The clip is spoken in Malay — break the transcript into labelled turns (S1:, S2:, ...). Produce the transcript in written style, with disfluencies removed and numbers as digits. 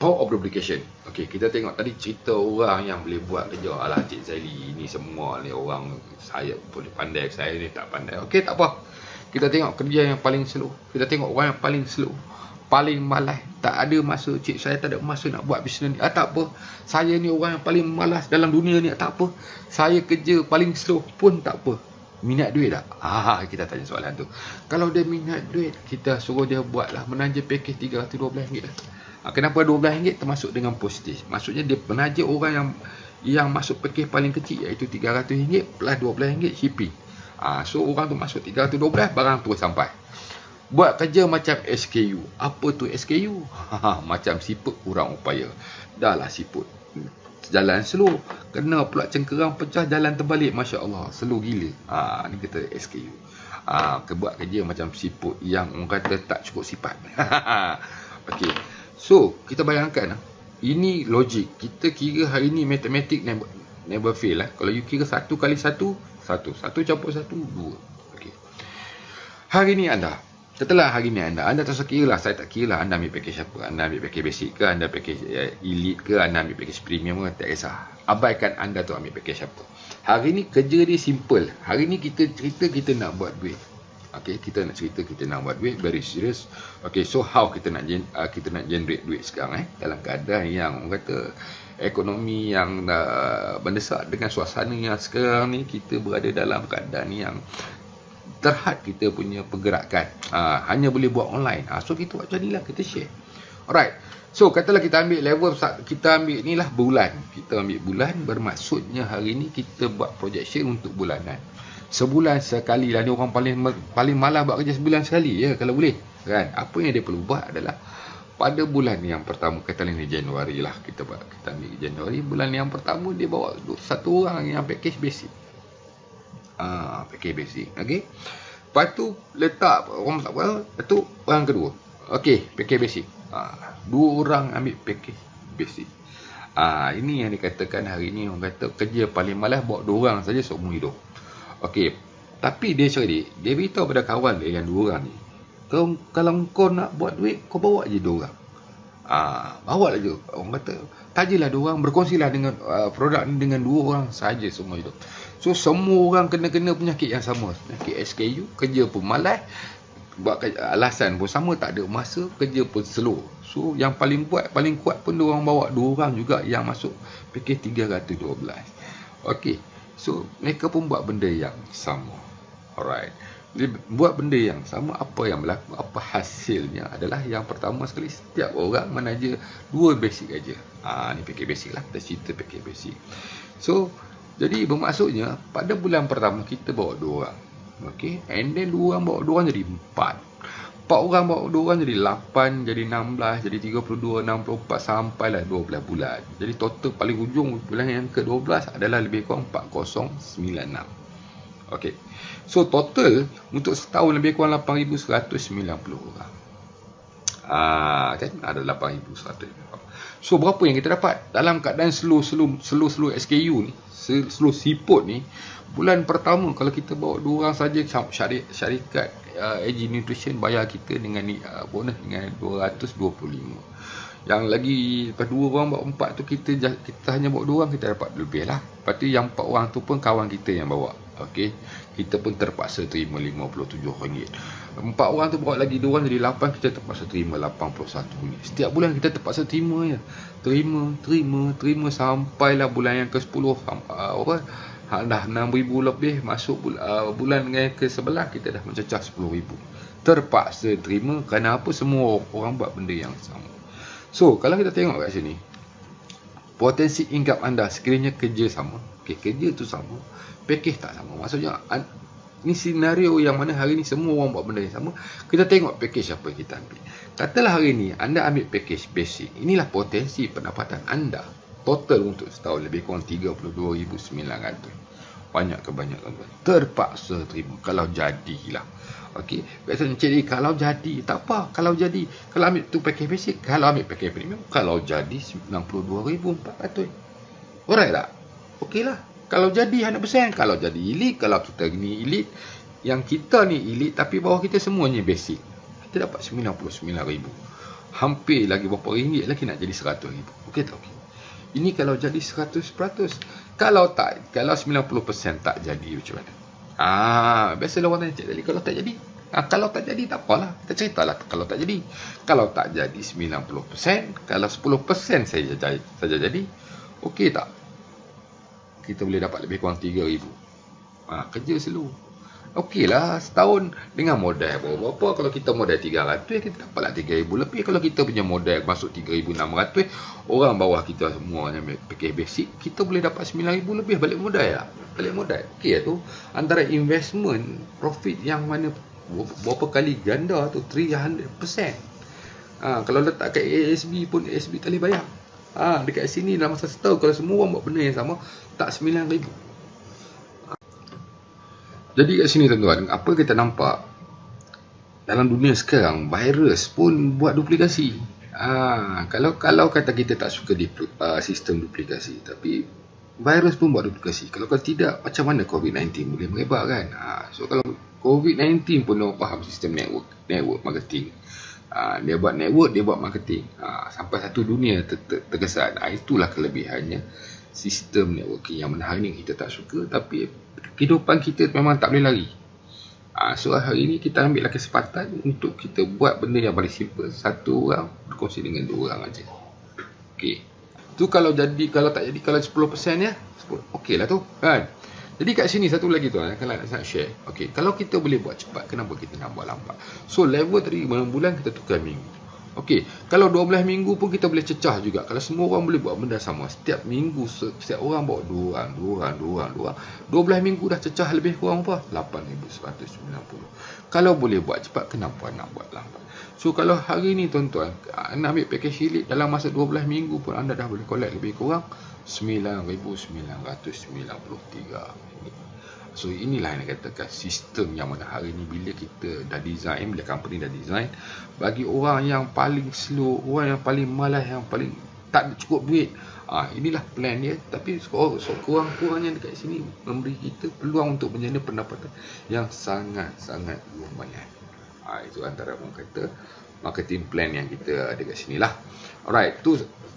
S1: Power of duplication. Okey, kita tengok tadi cerita orang yang boleh buat kerja. Alah, Cik Zaili ni semua ni orang, saya boleh pandai, saya ni tak pandai. Okey, tak apa. Kita tengok kerja yang paling slow. Kita tengok orang yang paling slow, paling malas, tak ada masa. Cik, saya tak ada masa nak buat bisnes ni. Tak apa. Saya ni orang yang paling malas dalam dunia ni. Tak apa. Saya kerja paling slow pun tak apa. Minat duit tak? Kita tanya soalan tu. Kalau dia minat duit, kita suruh dia buatlah menaja pakej RM312 lah. Kenapa RM12 termasuk dengan postage? Maksudnya dia penaja orang yang masuk pakej paling kecil, iaitu RM300 plus RM12 shipping. So orang tu masuk RM312, barang tu sampai. Buat kerja macam SKU. Apa tu SKU? Macam siput kurang upaya. Dah lah siput jalan slow, kena pula cengkerang pecah, jalan terbalik, Masya Allah, slow gila. Ni kita SKU. Buat kerja macam siput yang orang kata tak cukup sifat. Okey. So, kita bayangkan, ini logik. Kita kira hari ni matematik never fail. Kalau you kira 1 kali 1, 1. 1 campur 1, 2. Okay. Hari ni anda, setelah hari ni anda tak usah kira lah. Saya tak kira lah anda ambil package apa. Anda ambil package basic ke, anda package elite ke, anda ambil package premium ke, tak kisah. Abaikan anda tu ambil package apa. Hari ni kerja dia simple. Hari ni kita cerita kita nak buat duit. Okay, kita nak cerita kita nak buat duit, very serious. Okay, so how kita nak generate duit sekarang dalam keadaan yang orang kata ekonomi yang mendesak, dengan suasana yang sekarang ni kita berada dalam keadaan yang terhad kita punya pergerakan. Hanya boleh buat online. So kita buat macam ni lah, kita share. Alright. So katalah kita ambil level, kita ambil ni lah bulan. Kita ambil bulan, bermaksudnya hari ni kita buat projection untuk bulanan. Sebulan sekali lah. Ni orang paling malas buat kerja sebulan sekali ya, kalau boleh kan. Apa yang dia perlu buat adalah pada bulan yang pertama, katalah ni Januari lah, kita ambil Januari, bulan yang pertama dia bawa satu orang yang package basic. Package basic. Okey. Lepas tu letak orang tak apa, lepas tu orang kedua. Okey, package basic. Dua orang ambil package basic. Ini yang dikatakan hari ni orang kata kerja paling malas buat dua orang saja seumur hidup. Okey, tapi dia beritahu pada kawan dia yang dua orang ni, kalau kau nak buat duit, kau bawa je dua orang. Bawa je. Orang kata, tajilah dua orang, berkongsilah dengan produk ni dengan dua orang saja semua hidup. So, semua orang kena penyakit yang sama. Penyakit SKU, kerja pun malas, buat alasan pun sama, tak ada masa, kerja pun slow. So, yang paling kuat pun dua orang bawa dua orang juga yang masuk package 312. Okey. So, mereka pun buat benda yang sama. Alright. Dia buat benda yang sama, apa yang berlaku, apa hasilnya adalah yang pertama sekali, setiap orang menaja dua basic aja. Ni package basic lah. Kita cerita package basic. So, jadi bermaksudnya, pada bulan pertama kita bawa dua orang. Okay. And then dua orang bawa dua orang jadi 4. 4 orang bawa 2 orang jadi 8, jadi 16, jadi 32, 64 sampailah 12 bulan. Jadi total paling hujung bulan yang ke-12 adalah lebih kurang 4096. Okey. So total untuk setahun lebih kurang 8190 orang. Kan ada 8190. So berapa yang kita dapat dalam keadaan slow SKU ni, slow siput ni, bulan pertama kalau kita bawa 2 orang saja, syarikat AG Nutrition bayar kita dengan bonus dengan 225. Yang lagi lepas 2 orang bawa 4 tu, kita hanya bawa 2 orang, kita dapat lebih lah. Lepas tu yang 4 orang tu pun kawan kita yang bawa. Okey, kita pun terpaksa terima RM57. 4 orang tu bawa lagi 2 orang jadi 8, kita terpaksa terima RM81. Setiap bulan kita terpaksa terima je. Terima sampailah bulan yang ke-10 dah 6,000 lebih masuk bulan yang ke-11 kita dah mencecah 10,000. Terpaksa terima kerana apa? Semua orang buat benda yang sama. So, kalau kita tengok kat sini, potensi income anda sekiranya kerja sama, kerja tu sama, package tak sama. Maksudnya ni senario yang mana hari ni semua orang buat benda yang sama. Kita tengok package apa kita ambil. Katalah hari ni anda ambil package basic. Inilah potensi pendapatan anda total untuk setahun lebih kurang 32,900. Banyak kebanyakan terpaksa terima kalau jadilah. Okey, biasanya jadi kalau jadi tak apa, kalau ambil tu package basic, kalau ambil package premium, kalau jadi 92,400. Alright tak? Okeylah. Kalau jadi 100%, kalau jadi elite, kalau kita ni elite, yang kita ni elite tapi bawah kita semuanya basic, kita dapat 99,000. hampir lagi berapa ringgit lagi nak jadi 100,000. Okey tak? Okey. Ini kalau jadi 100%. Kalau 90% tak jadi macam mana? Biasalah orang tanya, Cik Dali, kalau tak jadi? Kalau tak jadi tak apalah. Kita ceritalah kalau tak jadi. Kalau tak jadi 90%, kalau 10% saja jadi, okey tak? Kita boleh dapat lebih kurang 3,000. Kerja slow. Okeylah, setahun dengan modal berapa? Kalau kita modal 300, kita dapatlah 3,000 lebih. Kalau kita punya modal masuk 3,600, orang bawah kita semua yang package basic, kita boleh dapat 9,000 lebih balik modal ya. Balik modal. Okey tu, antara investment profit yang mana berapa kali ganda tu, 300%. Kalau letak kat ASB pun, ASB tak boleh bayar. Dekat sini dalam masa setahun, kalau semua orang buat benda yang sama, tak 9,000. Jadi kat sini tuan-tuan, apa kita nampak dalam dunia sekarang, virus pun buat duplikasi. Kalau kata kita tak suka sistem duplikasi, tapi virus pun buat duplikasi. Kalau tidak, macam mana COVID-19 boleh merebak kan? So kalau COVID-19 pun dia faham sistem network marketing. Dia buat network, dia buat marketing. Sampai satu dunia terkesan. Itulah kelebihannya sistem networking yang mana hari ni kita tak suka, tapi kehidupan kita memang tak boleh lari. So hari ni kita ambil kesempatan untuk kita buat benda yang paling simple. Satu orang berkongsi dengan dua orang aja. Okey. Tu kalau tak jadi, kalau 10% ya, okey lah tu kan. Jadi kat sini satu lagi tu, kalau nak share. Okey, kalau kita boleh buat cepat, kenapa kita nak buat lambat? So level tadi bulan kita tukar minggu. Okey, kalau 12 minggu pun kita boleh cecah juga. Kalau semua orang boleh buat benda sama, setiap minggu setiap orang bawa 2 orang. 12 minggu dah cecah lebih kurang apa? 8,190. Kalau boleh buat cepat, kenapa nak buat lambat? So kalau hari ni tuan-tuan, anda ambil package Elite dalam masa 12 minggu pun anda dah boleh collect lebih kurang 9,993. So inilah yang dikatakan sistem yang mana hari ni bila kita dah design, bila company dah design, bagi orang yang paling slow, orang yang paling malas, yang paling tak cukup duit, inilah plan dia. Tapi kurang-kurangnya dekat sini memberi kita peluang untuk menjana pendapatan yang sangat-sangat lumayan. Itu antara orang kata marketing plan yang kita ada kat sini lah. Alright, tu